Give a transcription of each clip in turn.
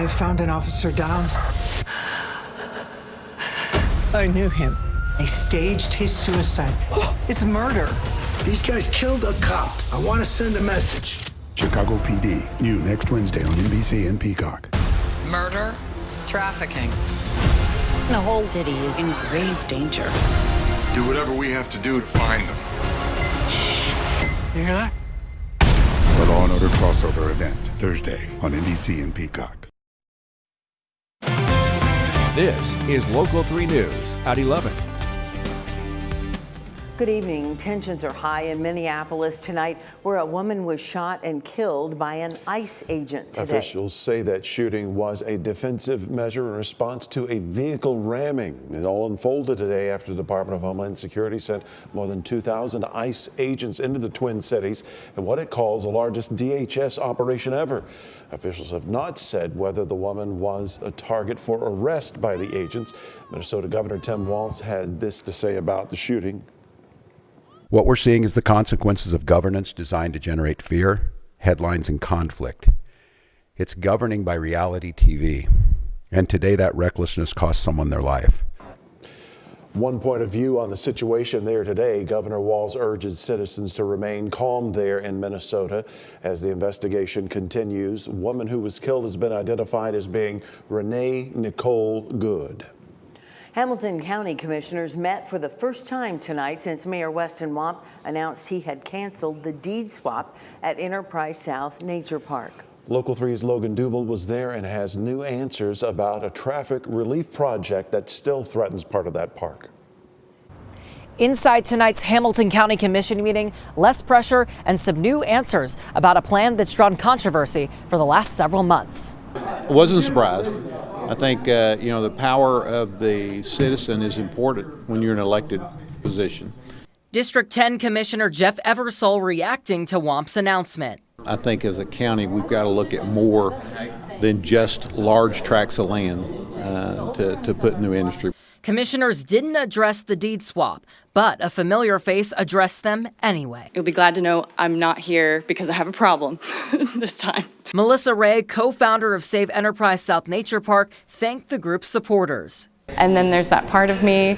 I found an officer down. I knew him. They staged his suicide. It's murder. These guys killed a cop. I want to send a message. Chicago PD, new next Wednesday on NBC and Peacock. Murder, trafficking. The whole city is in grave danger. Do whatever we have to do to find them. You hear that? The Law and Order crossover event, Thursday on NBC and Peacock. This is Local 3 News at 11. Good evening. Tensions are high in Minneapolis tonight, where a woman was shot and killed by an ICE agent today. Officials say that shooting was a defensive measure in response to a vehicle ramming. It all unfolded today after the Department of Homeland Security sent more than 2,000 ICE agents into the Twin Cities in what it calls the largest DHS operation ever. Officials have not said whether the woman was a target for arrest by the agents. Minnesota Governor Tim Walz had this to say about the shooting. What we're seeing is the consequences of governance designed to generate fear, headlines, and conflict. It's governing by reality TV. And today that recklessness cost someone their life. One point of view on the situation there today, Governor Walz urges citizens to remain calm there in Minnesota as the investigation continues. The woman who was killed has been identified as being Renee Nicole Good. Hamilton County commissioners met for the first time tonight since Mayor Weston Wamp announced he had canceled the deed swap at Enterprise South Nature Park. Local 3's Logan Dubel was there and has new answers about a traffic relief project that still threatens part of that park. Inside tonight's Hamilton County Commission meeting, less pressure and some new answers about a plan that's drawn controversy for the last several months. I wasn't surprised. I think, the power of the citizen is important when you're in an elected position. District 10 Commissioner Jeff Eversole reacting to Wamp's announcement. I think as a county, we've got to look at more than just large tracts of land to put new industry. Commissioners didn't address the deed swap, but a familiar face addressed them anyway. You'll be glad to know I'm not here because I have a problem this time. Melissa Ray, co-founder of Save Enterprise South Nature Park, thanked the group's supporters. And then there's that part of me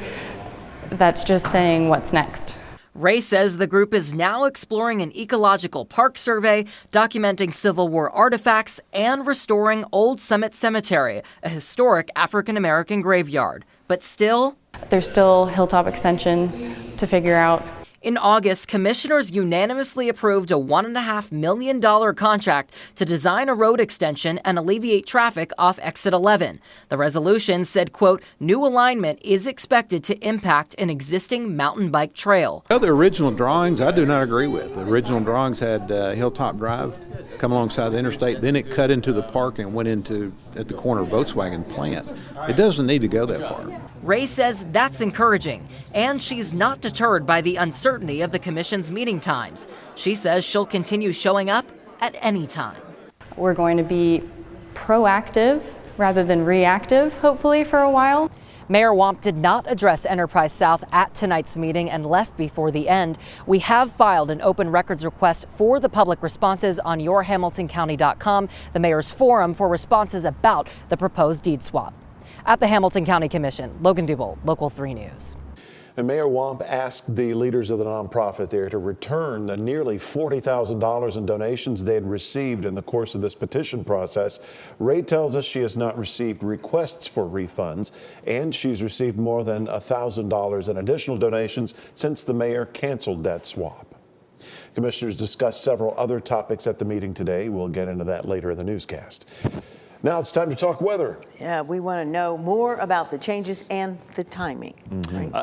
that's just saying, what's next? Ray says the group is now exploring an ecological park survey, documenting Civil War artifacts, and restoring Old Summit Cemetery, a historic African-American graveyard. But still, there's still Hilltop Extension to figure out. In August, commissioners unanimously approved a $1.5 million contract to design a road extension and alleviate traffic off Exit 11. The resolution said, quote, new alignment is expected to impact an existing mountain bike trail. The original drawings I do not agree with. The original drawings had Hilltop Drive come alongside the interstate, then it cut into the park and went into at the corner of Volkswagen plant. It doesn't need to go that far. Ray says that's encouraging, and she's not deterred by the uncertainty of the commission's meeting times. She says she'll continue showing up at any time. We're going to be proactive rather than reactive, hopefully, for a while. Mayor Wamp did not address Enterprise South at tonight's meeting and left before the end. We have filed an open records request for the public responses on yourhamiltoncounty.com, the mayor's forum for responses about the proposed deed swap. At the Hamilton County Commission, Logan Dubel, Local 3 News. And Mayor Wamp asked the leaders of the nonprofit there to return the nearly $40,000 in donations they had received in the course of this petition process. Ray tells us she has not received requests for refunds, and she's received more than $1,000 in additional donations since the mayor canceled that swap. Commissioners discussed several other topics at the meeting today. We'll get into that later in the newscast. Now it's time to talk weather. Yeah, we want to know more about the changes and the timing.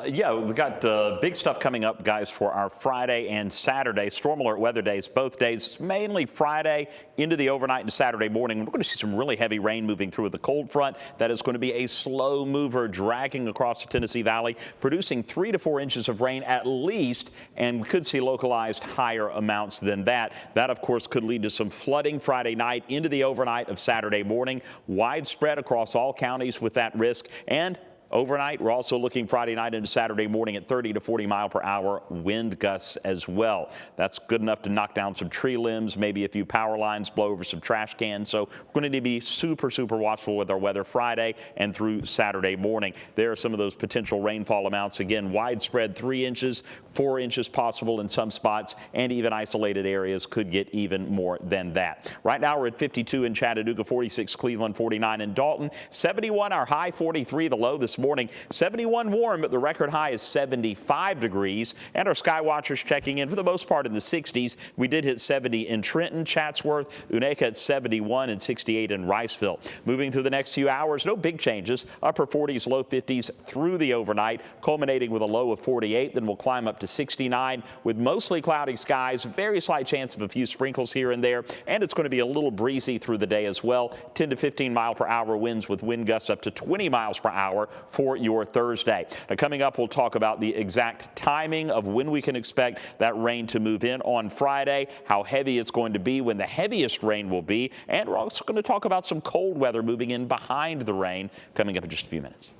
Yeah, we've got big stuff coming up, guys, for our Friday and Saturday storm alert weather days, both days, mainly Friday into the overnight and Saturday morning. We're going to see some really heavy rain moving through with the cold front. That is going to be a slow mover dragging across the Tennessee Valley, producing 3 to 4 inches of rain at least, and we could see localized higher amounts than that. That, of course, could lead to some flooding Friday night into the overnight of Saturday morning. Widespread across all counties with that risk, and Overnight, we're also looking Friday night into Saturday morning at 30 to 40 mile per hour wind gusts as well. That's good enough to knock down some tree limbs, maybe a few power lines, blow over some trash cans. So we're going to need to be super watchful with our weather Friday and through Saturday morning. There are some of those potential rainfall amounts. Again, widespread 3 inches, 4 inches possible in some spots, and even isolated areas could get even more than that. Right now we're at 52 in Chattanooga, 46 Cleveland, 49 in Dalton, 71 our high, 43 the low this morning. 71 warm, but the record high is 75 degrees. And our sky watchers checking in for the most part in the 60s. We did hit 70 in Trenton, Chatsworth, Unaka at 71 and 68 in Riceville. Moving through the next few hours, no big changes. Upper 40s, low 50s through the overnight, culminating with a low of 48. Then we'll climb up to 69 with mostly cloudy skies, very slight chance of a few sprinkles here and there. And it's going to be a little breezy through the day as well. 10 to 15 mile per hour winds with wind gusts up to 20 miles per hour for your Thursday. Now, coming up, we'll talk about the exact timing of when we can expect that rain to move in on Friday, how heavy it's going to be, when the heaviest rain will be, and we're also going to talk about some cold weather moving in behind the rain coming up in just a few minutes.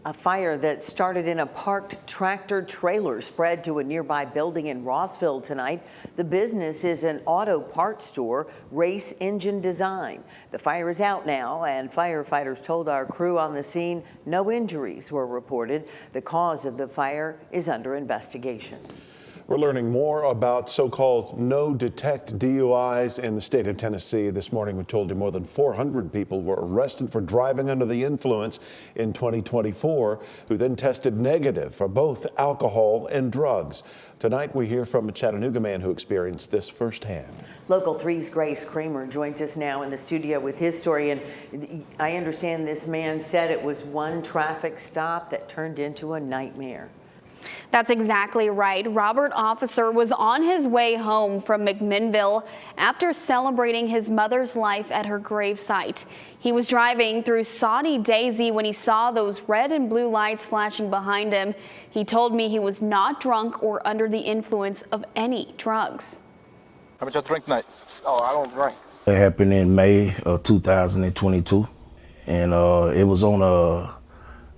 A fire that started in a parked tractor trailer spread to a nearby building in Rossville tonight. The business is an auto parts store, Race Engine Design. The fire is out now, and firefighters told our crew on the scene no injuries were reported. The cause of the fire is under investigation. We're learning more about so-called no-detect DUIs in the state of Tennessee. This morning, we told you more than 400 people were arrested for driving under the influence in 2024, who then tested negative for both alcohol and drugs. Tonight, we hear from a Chattanooga man who experienced this firsthand. Local 3's Grace Kramer joins us now in the studio with his story. And I understand this man said it was one traffic stop that turned into a nightmare. That's exactly right. Robert Officer was on his way home from McMinnville after celebrating his mother's life at her gravesite. He was driving through Saudi Daisy when he saw those red and blue lights flashing behind him. He told me he was not drunk or under the influence of any drugs. How much you drink tonight? Oh, I don't drink. It happened in May of 2022, and it was on a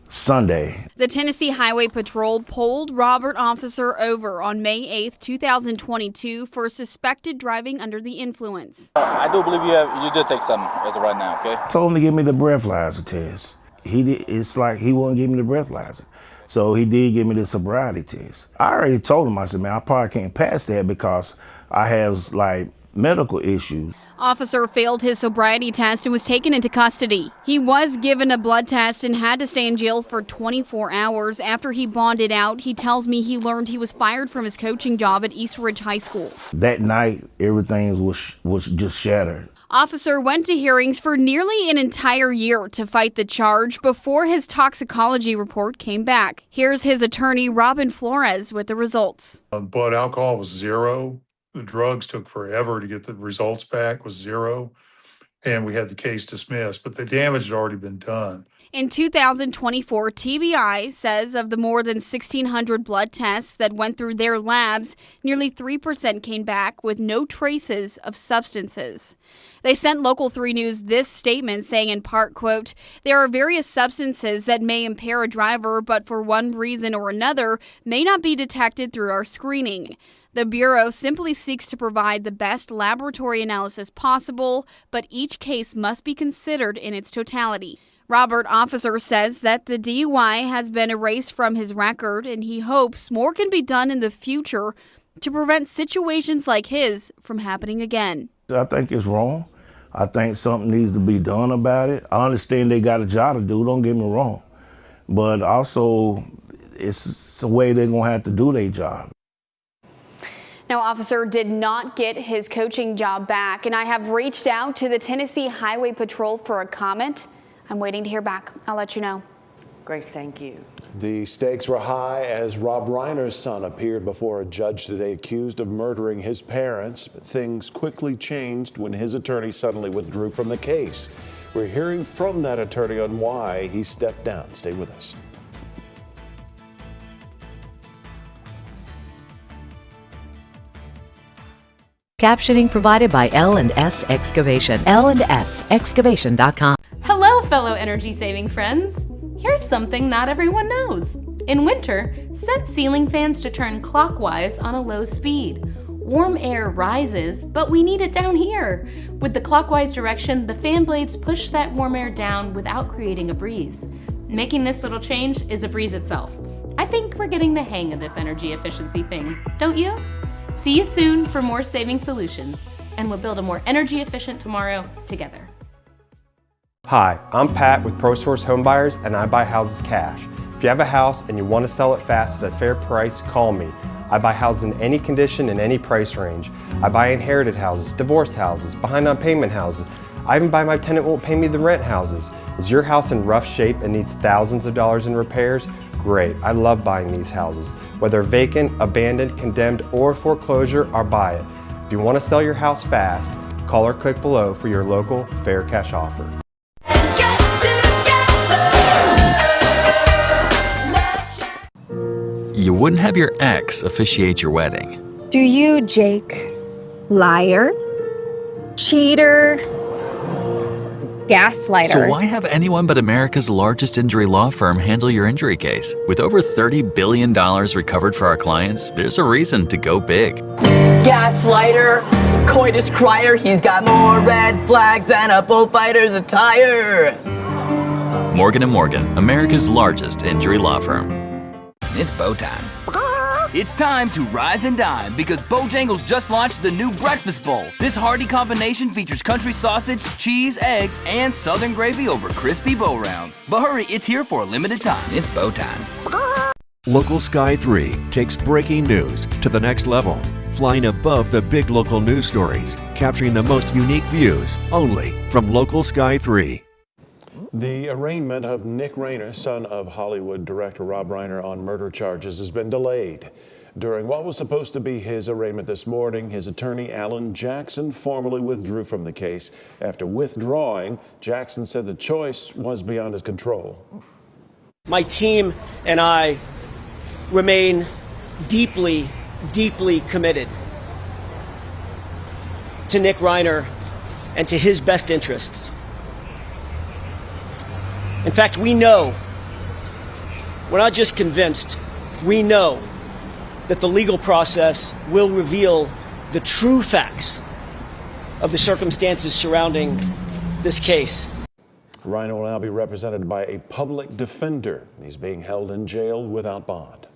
Sunday. The Tennessee Highway Patrol pulled Robert Officer over on May 8th, 2022 for suspected driving under the influence. I do believe you did take something as of right now, okay? Told him to give me the breathalyzer test. It's like he wouldn't give me the breathalyzer. So he did give me the sobriety test. I already told him, I said, man, I probably can't pass that because I have like medical issues. Officer failed his sobriety test and was taken into custody. He was given a blood test and had to stay in jail for 24 hours. After he bonded out, he tells me he learned he was fired from his coaching job at East Ridge High School. That night, everything was just shattered. Officer went to hearings for nearly an entire year to fight the charge before his toxicology report came back. Here's his attorney, Robin Flores, with the results. Blood alcohol was 0. The drugs took forever to get the results back, was 0. And we had the case dismissed, but the damage had already been done. In 2024, TBI says of the more than 1,600 blood tests that went through their labs, nearly 3% came back with no traces of substances. They sent Local 3 News this statement saying in part, quote, "There are various substances that may impair a driver, but for one reason or another may not be detected through our screening. The Bureau simply seeks to provide the best laboratory analysis possible, but each case must be considered in its totality." Robert Officer says that the DUI has been erased from his record, and he hopes more can be done in the future to prevent situations like his from happening again. I think it's wrong. I think something needs to be done about it. I understand they got a job to do, don't get me wrong. But also, it's a way they're going to have to do their job. Now, Officer did not get his coaching job back, and I have reached out to the Tennessee Highway Patrol for a comment. I'm waiting to hear back. I'll let you know. Grace, thank you. The stakes were high as Rob Reiner's son appeared before a judge today accused of murdering his parents. But things quickly changed when his attorney suddenly withdrew from the case. We're hearing from that attorney on why he stepped down. Stay with us. Captioning provided by L&S Excavation. L&SExcavation.com. Hello, fellow energy-saving friends. Here's something not everyone knows. In winter, set ceiling fans to turn clockwise on a low speed. Warm air rises, but we need it down here. With the clockwise direction, the fan blades push that warm air down without creating a breeze. Making this little change is a breeze itself. I think we're getting the hang of this energy efficiency thing, don't you? See you soon for more saving solutions, and we'll build a more energy efficient tomorrow together. Hi, I'm Pat with ProSource Home Buyers, and I buy houses cash. If you have a house and you want to sell it fast at a fair price, call me. I buy houses in any condition and any price range. I buy inherited houses, divorced houses, behind on payment houses. I even buy my tenant won't pay me the rent houses. Is your house in rough shape and needs thousands of dollars in repairs? Great, I love buying these houses. Whether vacant, abandoned, condemned, or foreclosure, I'll buy it. If you want to sell your house fast, call or click below for your local fair cash offer. You wouldn't have your ex officiate your wedding. Do you, Jake? Liar? Cheater? Gaslighter? So why have anyone but America's largest injury law firm handle your injury case? With over $30 billion recovered for our clients, there's a reason to go big. Gaslighter, coitus crier, he's got more red flags than a bullfighter's attire. Morgan & Morgan, America's largest injury law firm. It's bow time. It's time to rise and dine because Bojangles just launched the new Breakfast Bowl. This hearty combination features country sausage, cheese, eggs, and southern gravy over crispy bow rounds. But hurry, it's here for a limited time. It's bow time. Local Sky 3 takes breaking news to the next level, flying above the big local news stories, capturing the most unique views only from Local Sky 3. The arraignment of Nick Rayner, son of Hollywood director Rob Reiner, on murder charges has been delayed. During what was supposed to be his arraignment this morning, his attorney Alan Jackson formally withdrew from the case. After withdrawing, Jackson said the choice was beyond his control. My team and I remain deeply, deeply committed to Nick Rayner and to his best interests. In fact, we know, we're not just convinced, we know that the legal process will reveal the true facts of the circumstances surrounding this case. Reiner will now be represented by a public defender. He's being held in jail without bond.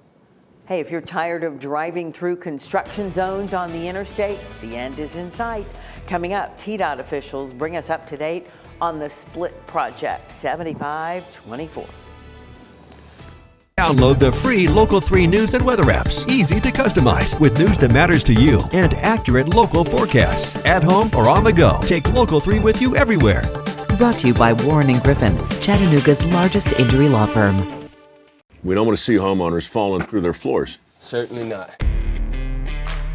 Hey, if you're tired of driving through construction zones on the interstate, the end is in sight. Coming up, TDOT officials bring us up to date on the Split Project 7524. Download the free Local 3 news and weather apps. Easy to customize with news that matters to you and accurate local forecasts. At home or on the go, take Local 3 with you everywhere. Brought to you by Warren & Griffin, Chattanooga's largest injury law firm. We don't want to see homeowners falling through their floors. Certainly not.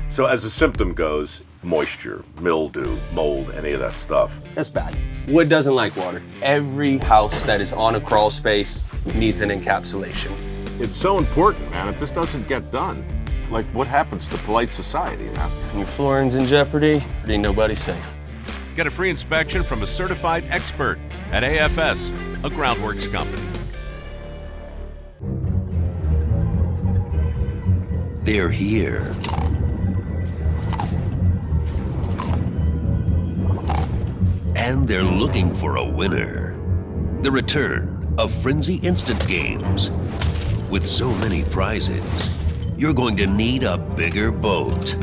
So as the symptom goes, moisture, mildew, mold, any of that stuff. That's bad. Wood doesn't like water. Every house that is on a crawl space needs an encapsulation. It's so important, man. If this doesn't get done, like what happens to polite society, man? When your flooring's in jeopardy, ain't nobody safe. Get a free inspection from a certified expert at AFS, a groundworks company. They're here. And they're looking for a winner. The return of Frenzy Instant Games. With so many prizes, you're going to need a bigger boat.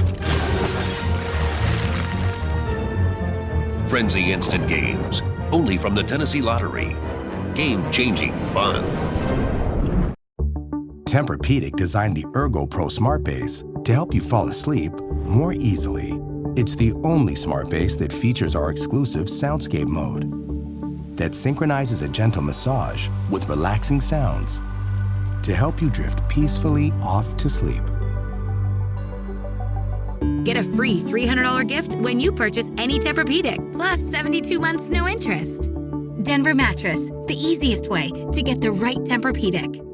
Frenzy Instant Games, only from the Tennessee Lottery. Game-changing fun. Tempur-Pedic designed the Ergo Pro Smart Base to help you fall asleep more easily. It's the only smart base that features our exclusive Soundscape mode that synchronizes a gentle massage with relaxing sounds to help you drift peacefully off to sleep. Get a free $300 gift when you purchase any Tempur-Pedic, plus 72 months no interest. Denver Mattress, the easiest way to get the right Tempur-Pedic.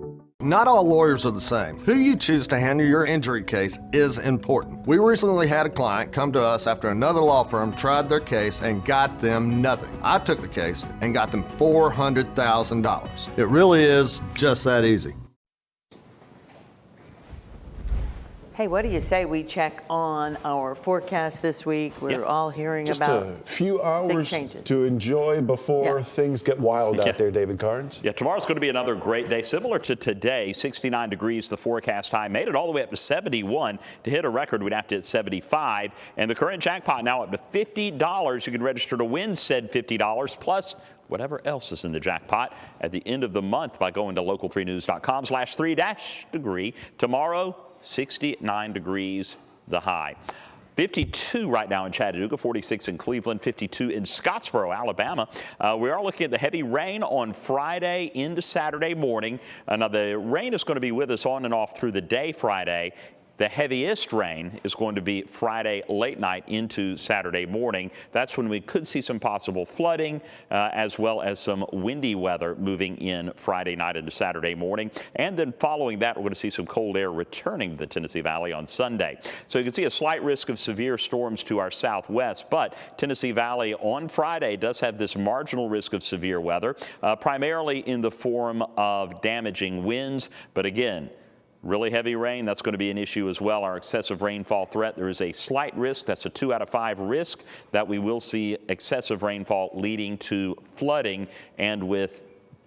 Not all lawyers are the same. Who you choose to handle your injury case is important. We recently had a client come to us after another law firm tried their case and got them nothing. I took the case and got them $400,000. It really is just that easy. Hey, what do you say we check on our forecast this week? We're all hearing Just about a few hours changes to enjoy before things get wild out there, David Carnes. Yeah, tomorrow's going to be another great day, similar to today. 69 degrees, the forecast high. Made it all the way up to 71. To hit a record, we'd have to hit 75. And the current jackpot now up to $50. You can register to win said $50 plus whatever else is in the jackpot at the end of the month by going to local3news.com/3-degree. Tomorrow, 69 degrees, the high. 52 right now in Chattanooga, 46 in Cleveland, 52 in Scottsboro, Alabama. We are looking at the heavy rain on Friday into Saturday morning. Now, the rain is going to be with us on and off through the day Friday. The heaviest rain is going to be Friday late night into Saturday morning. That's when we could see some possible flooding as well as some windy weather moving in Friday night into Saturday morning. And then following that, we're going to see some cold air returning to the Tennessee Valley on Sunday. So you can see a slight risk of severe storms to our southwest, but Tennessee Valley on Friday does have this marginal risk of severe weather, primarily in the form of damaging winds. But again, really heavy rain, that's going to be an issue as well. Our excessive rainfall threat, there is a slight risk, that's a 2 out of 5 risk, that we will see excessive rainfall leading to flooding, and with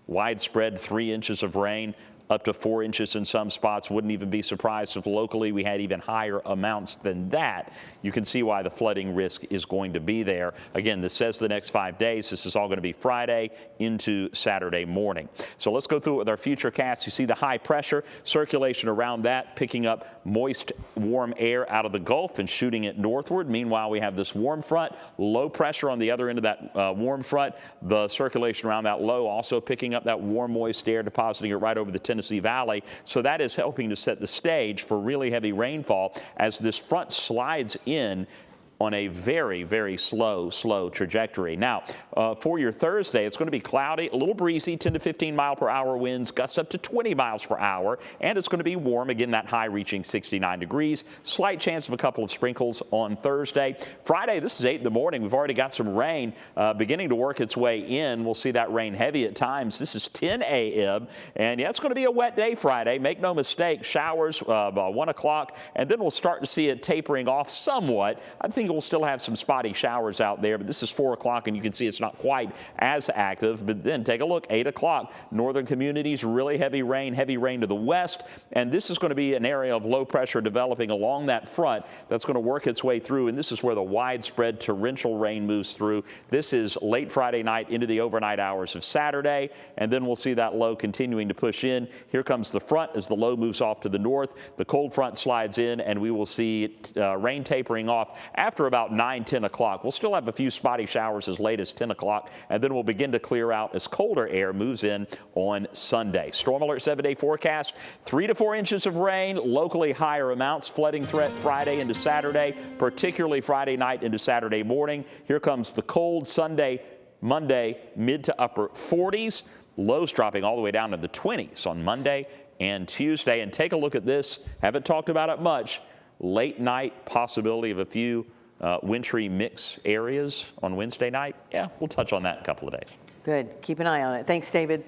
widespread 3 inches of rain, up to 4 inches in some spots. Wouldn't even be surprised if locally we had even higher amounts than that. You can see why the flooding risk is going to be there. Again, this says the next 5 days. This is all going to be Friday into Saturday morning. So let's go through it with our future cast. You see the high pressure circulation around that, picking up moist, warm air out of the Gulf and shooting it northward. Meanwhile, we have this warm front, low pressure on the other end of that warm front. The circulation around that low also picking up that warm, moist air, depositing it right over the Tennessee Valley. So that is helping to set the stage for really heavy rainfall as this front slides in on a very, very slow trajectory. Now, for your Thursday, it's going to be cloudy, a little breezy, 10 to 15 mile per hour winds, gusts up to 20 miles per hour, and it's going to be warm. Again, that high reaching 69 degrees. Slight chance of a couple of sprinkles on Thursday. Friday, this is 8 in the morning. We've already got some rain beginning to work its way in. We'll see that rain heavy at times. This is 10 a.m. And yeah, it's going to be a wet day Friday. Make no mistake, showers by 1 o'clock, and then we'll start to see it tapering off somewhat. I think we'll still have some spotty showers out there, but this is 4 o'clock and you can see it's not quite as active. But then take a look, 8 o'clock, northern communities, really heavy rain to the west. And this is going to be an area of low pressure developing along that front that's going to work its way through. And this is where the widespread torrential rain moves through. This is late Friday night into the overnight hours of Saturday. And then we'll see that low continuing to push in. Here comes the front as the low moves off to the north. The cold front slides in and we will see rain tapering off after about 9, 10 o'clock. We'll still have a few spotty showers as late as 10 o'clock, and then we'll begin to clear out as colder air moves in on Sunday. Storm Alert 7-day forecast, 3 to 4 inches of rain, locally higher amounts, flooding threat Friday into Saturday, particularly Friday night into Saturday morning. Here comes the cold. Sunday, Monday, mid to upper 40s, lows dropping all the way down to the 20s on Monday and Tuesday. And take a look at this, haven't talked about it much, late night possibility of a few wintry mix areas on Wednesday night. Yeah, we'll touch on that in a couple of days. Good. Keep an eye on it. Thanks, David.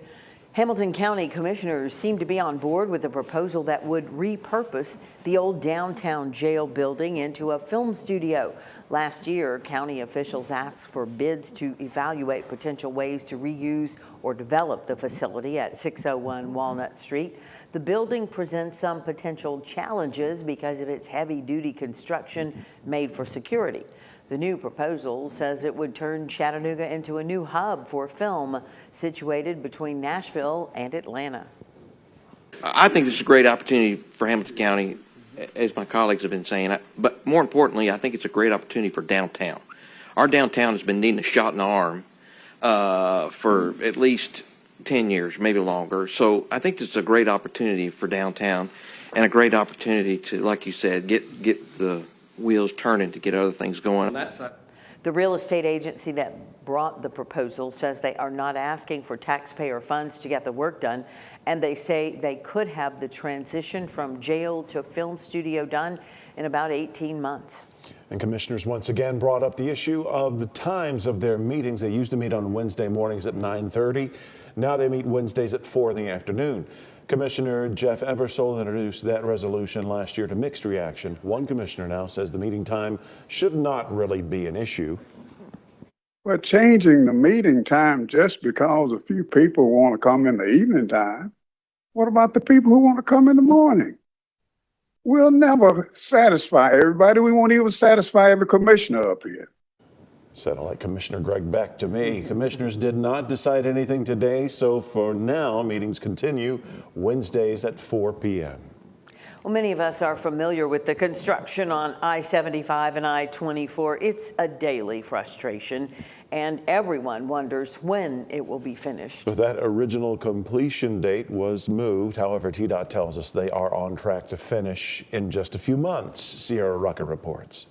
Hamilton County commissioners seem to be on board with a proposal that would repurpose the old downtown jail building into a film studio. Last year, county officials asked for bids to evaluate potential ways to reuse or develop the facility at 601 Walnut Street. The building presents some potential challenges because of its heavy-duty construction made for security. The new proposal says it would turn Chattanooga into a new hub for film situated between Nashville and Atlanta. I think this is a great opportunity for Hamilton County, as my colleagues have been saying, but more importantly, I think it's a great opportunity for downtown. Our downtown has been needing a shot in the arm for at least 10 years, maybe longer. So I think this is a great opportunity for downtown and a great opportunity to, like you said, get the wheels turning to get other things going. The real estate agency that brought the proposal says they are not asking for taxpayer funds to get the work done, and they say they could have the transition from jail to film studio done in about 18 months. And commissioners once again brought up the issue of the times of their meetings. They used to meet on Wednesday mornings at 9:30. Now they meet Wednesdays at 4 in the afternoon. Commissioner Jeff Eversole introduced that resolution last year to mixed reaction. One commissioner now says the meeting time should not really be an issue. But changing the meeting time just because a few people want to come in the evening time, what about the people who want to come in the morning? We'll never satisfy everybody. We won't even satisfy every commissioner up here. Sounded like Commissioner Greg Beck to me. Commissioners did not decide anything today, so for now, meetings continue Wednesdays at 4 p.m. Well, many of us are familiar with the construction on I-75 and I-24. It's a daily frustration, and everyone wonders when it will be finished. That original completion date was moved. However, TDOT tells us they are on track to finish in just a few months. Sierra Rucker reports.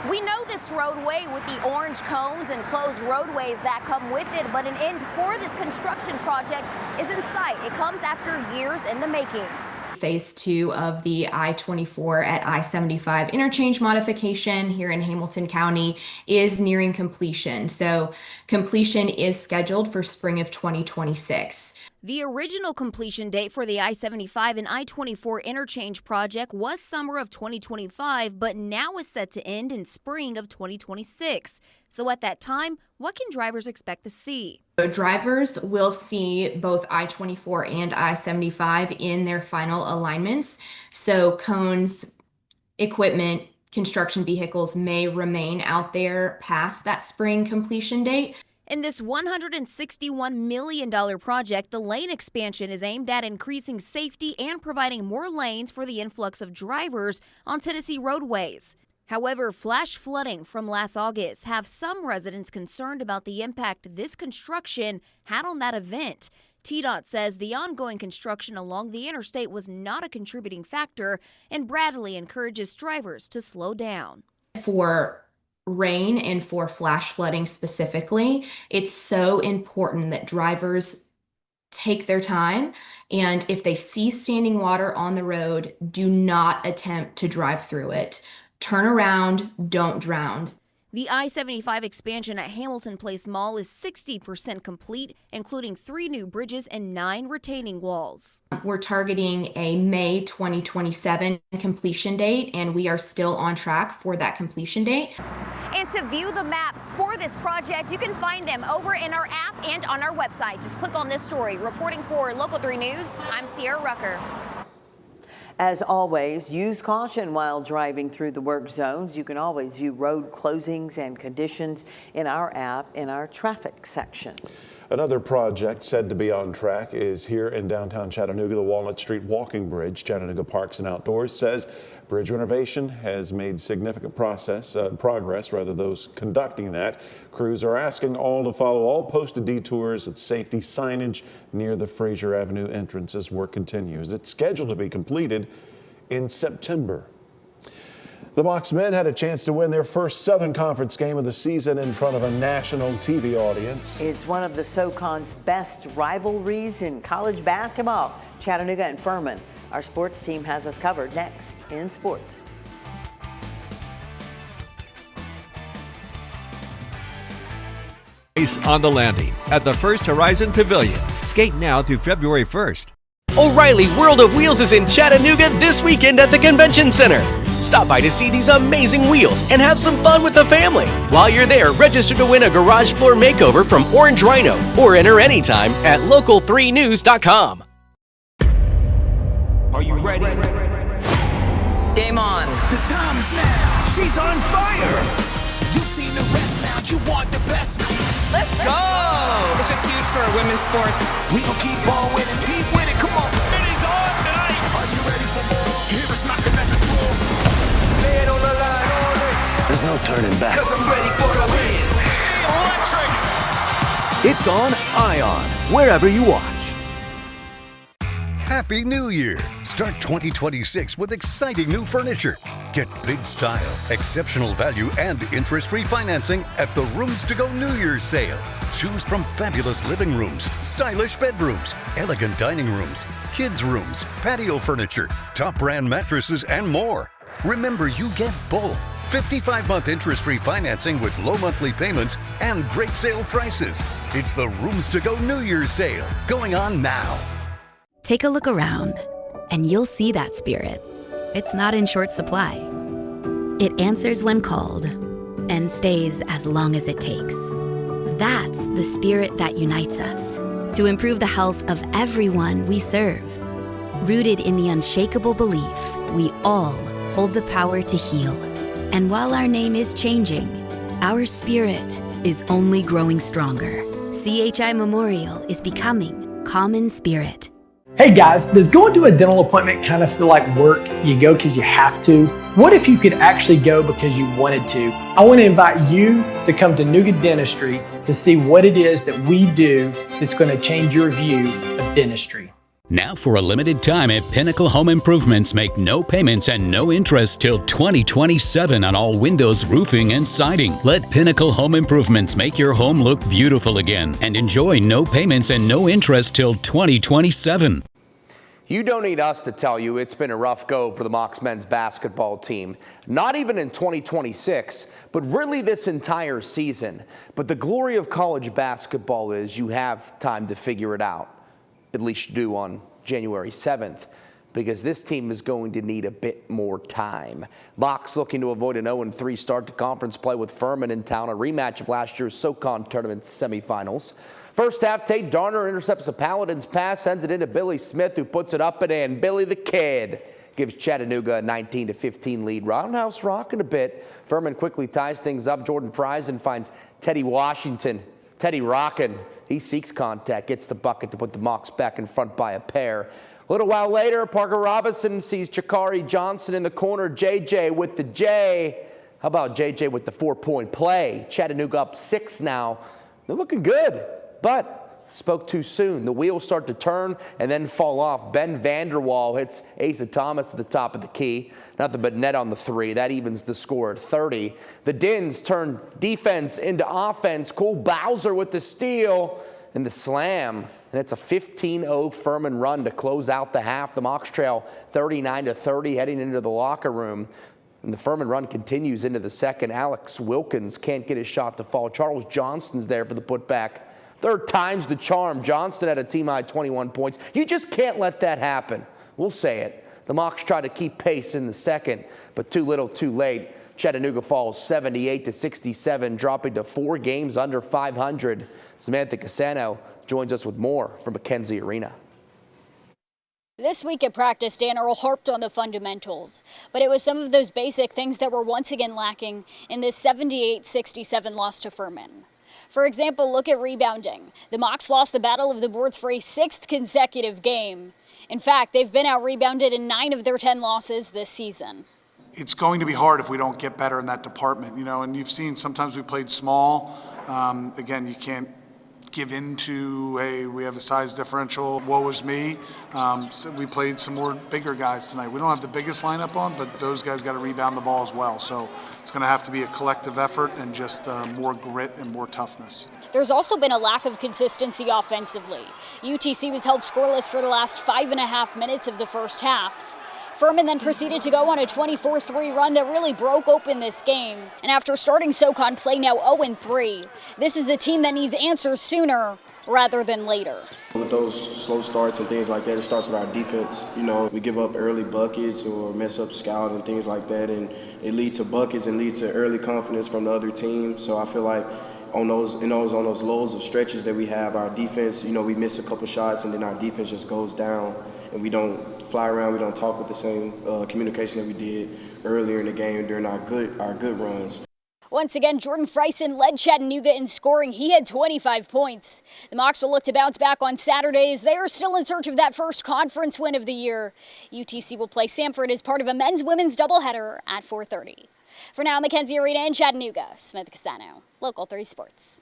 We know this roadway with the orange cones and closed roadways that come with it, but an end for this construction project is in sight. It comes after years in the making. Phase 2 of the I-24 at I-75 interchange modification here in Hamilton County is nearing completion. So completion is scheduled for spring of 2026. The original completion date for the I-75 and I-24 interchange project was summer of 2025, but now is set to end in spring of 2026. So at that time, what can drivers expect to see? So drivers will see both I-24 and I-75 in their final alignments. So cones, equipment, construction vehicles may remain out there past that spring completion date. In this $161 million project, the lane expansion is aimed at increasing safety and providing more lanes for the influx of drivers on Tennessee roadways. However, flash flooding from last August have some residents concerned about the impact this construction had on that event. TDOT says the ongoing construction along the interstate was not a contributing factor, and Bradley encourages drivers to slow down. For rain and for flash flooding specifically, it's so important that drivers take their time, and if they see standing water on the road, do not attempt to drive through it. Turn around, don't drown. The I-75 expansion at Hamilton Place Mall is 60% complete, including 3 new bridges and 9 retaining walls. We're targeting a May 2027 completion date, and we are still on track for that completion date. And to view the maps for this project, you can find them over in our app and on our website. Just click on this story. Reporting for Local 3 News, I'm Sierra Rucker. As always, use caution while driving through the work zones. You can always view road closings and conditions in our app in our traffic section. Another project said to be on track is here in downtown Chattanooga. The Walnut Street Walking Bridge. Chattanooga Parks and Outdoors says bridge renovation has made significant progress. Those conducting that. Crews are asking all to follow all posted detours and safety signage near the Fraser Avenue entrance as work continues. It's scheduled to be completed in September. The Mocs men had a chance to win their first Southern Conference game of the season in front of a national TV audience. It's one of the SoCon's best rivalries in college basketball. Chattanooga and Furman. Our sports team has us covered next in sports. On the landing at the First Horizon Pavilion. Skate now through February 1st. O'Reilly World of Wheels is in Chattanooga this weekend at the Convention Center. Stop by to see these amazing wheels and have some fun with the family. While you're there, register to win a garage floor makeover from Orange Rhino or enter anytime at local3news.com. Are you ready? Game on. The time is now. She's on fire. You've seen the rest now. You want the best. Let's go! It's just huge for women's sports. We gon' keep on winning, keep winning. Come on. And he's on tonight. Are you ready for more? Hear us knocking at the door. Lay it on the line all day. There's no turning back. Cause I'm ready for the win. Electric. It's on ION, wherever you watch. Happy New Year! Start 2026 with exciting new furniture. Get big style, exceptional value, and interest-free financing at the Rooms to Go New Year's sale. Choose from fabulous living rooms, stylish bedrooms, elegant dining rooms, kids' rooms, patio furniture, top brand mattresses, and more. Remember, you get both 55-month interest-free financing with low monthly payments and great sale prices. It's the Rooms to Go New Year's sale going on now. Take a look around, and you'll see that spirit. It's not in short supply. It answers when called and stays as long as it takes. That's the spirit that unites us to improve the health of everyone we serve. Rooted in the unshakable belief we all hold the power to heal. And while our name is changing, our spirit is only growing stronger. CHI Memorial is becoming common spirit. Hey guys, does going to a dental appointment kind of feel like work? You go because you have to? What if you could actually go because you wanted to? I want to invite you to come to Chattanooga Dentistry to see what it is that we do that's going to change your view of dentistry. Now for a limited time at Pinnacle Home Improvements, make no payments and no interest till 2027 on all windows, roofing, and siding. Let Pinnacle Home Improvements make your home look beautiful again and enjoy no payments and no interest till 2027. You don't need us to tell you it's been a rough go for the Mocs men's basketball team. Not even in 2026, but really this entire season. But the glory of college basketball is you have time to figure it out. At least you do on January 7th, because this team is going to need a bit more time. Mocs looking to avoid an 0-3 start to conference play with Furman in town, a rematch of last year's SoCon tournament semifinals. First half, Tate Darner intercepts a Paladins pass, sends it into Billy Smith, who puts it up and in. Billy the Kid gives Chattanooga a 19-15 lead. Roundhouse rocking a bit. Furman quickly ties things up. Jordan Friesen finds Teddy Washington. Teddy rocking. He seeks contact, gets the bucket to put the Mocs back in front by a pair. A little while later, Parker Robinson sees Chakari Johnson in the corner. JJ with the J. How about JJ with the 4-point play? Chattanooga up 6 now. They're looking good, but spoke too soon. The wheels start to turn and then fall off. Ben Vanderwall hits Asa Thomas at the top of the key. Nothing but net on the 3. That evens the score at 30. The Dins turn defense into offense. Cole Bowser with the steal and the slam. And it's a 15-0 Furman run to close out the half. The Mocs trail 39-30 heading into the locker room. And the Furman run continues into the second. Alex Wilkins can't get his shot to fall. Charles Johnston's there for the putback. Third time's the charm. Johnston had a team-high 21 points. You just can't let that happen. We'll say it. The Mocs try to keep pace in the second, but too little, too late. Chattanooga falls 78-67, dropping to 4 games under 500. Samantha Casano joins us with more from McKenzie Arena. This week at practice, Dan Earl harped on the fundamentals, but it was some of those basic things that were once again lacking in this 78-67 loss to Furman. For example, look at rebounding. The Mocs lost the battle of the boards for a 6th consecutive game. In fact, they've been out-rebounded in 9 of their 10 losses this season. It's going to be hard if we don't get better in that department, you know, and you've seen sometimes we played small. Again, you can't give in to, hey, we have a size differential, woe is me. So we played some more bigger guys tonight. We don't have the biggest lineup on, but those guys got to rebound the ball as well. So it's going to have to be a collective effort and just more grit and more toughness. There's also been a lack of consistency offensively. UTC was held scoreless for the last 5.5 minutes of the first half. Furman then proceeded to go on a 24-3 run that really broke open this game. And after starting SoCon play now 0-3, this is a team that needs answers sooner rather than later. With those slow starts and things like that, it starts with our defense. You know, we give up early buckets or mess up scout and things like that, and it leads to buckets and leads to early confidence from the other team. So I feel like on those lows of stretches that we have, our defense, you know, we miss a couple shots and then our defense just goes down and we don't fly around, we don't talk with the same communication that we did earlier in the game during our good runs. Once again, Jordan Friesen led Chattanooga in scoring. He had 25 points. The Mocs will look to bounce back on Saturdays. They are still in search of that first conference win of the year. UTC will play Samford as part of a men's-women's doubleheader at 4:30. For now, McKenzie Arena in Chattanooga, Samantha Casano, Local 3 Sports.